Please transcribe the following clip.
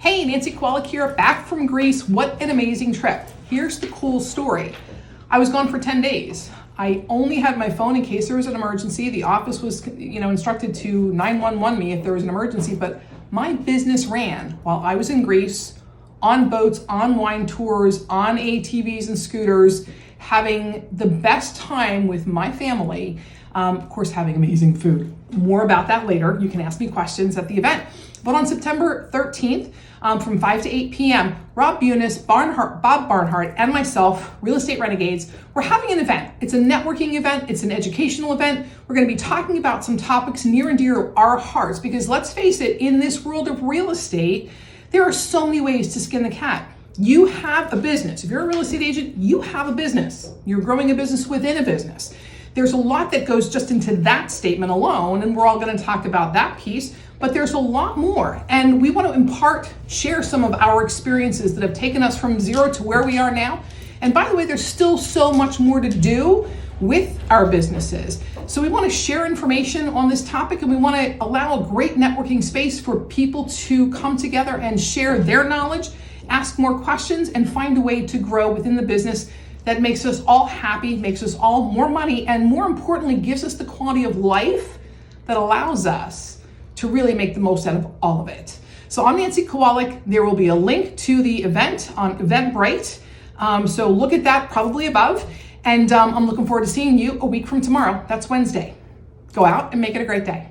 Hey, Nancy Kowalik here, back from Greece. What an amazing trip. Here's the cool story. I was gone for 10 days. I only had my phone in case there was an emergency. The office was, instructed to 911 me if there was an emergency, but my business ran while I was in Greece, on boats, on wine tours, on ATVs and scooters, having the best time with my family, of course, having amazing food. More about that later. You can ask me questions at the event. But on September 13th, from 5 to 8 p.m., Rob Bunis, Bob Barnhart, and myself, Real Estate Renegades, we're having an event. It's a networking event. It's an educational event. We're going to be talking about some topics near and dear to our hearts because let's face it, in this world of real estate, there are so many ways to skin the cat. You have a business. If you're a real estate agent, you have a business. You're growing a business within a business. There's a lot that goes just into that statement alone, and we're all going to talk about that piece, but there's a lot more. And we want to share some of our experiences that have taken us from zero to where we are now. And by the way, there's still so much more to do with our businesses. So we want to share information on this topic, and we want to allow a great networking space for people to come together and share their knowledge, ask more questions, and find a way to grow within the business that makes us all happy, makes us all more money, and more importantly, gives us the quality of life that allows us to really make the most out of all of it. So I'm Nancy Kowalik. There will be a link to the event on Eventbrite. So look at that probably above. And I'm looking forward to seeing you a week from tomorrow. That's Wednesday. Go out and make it a great day.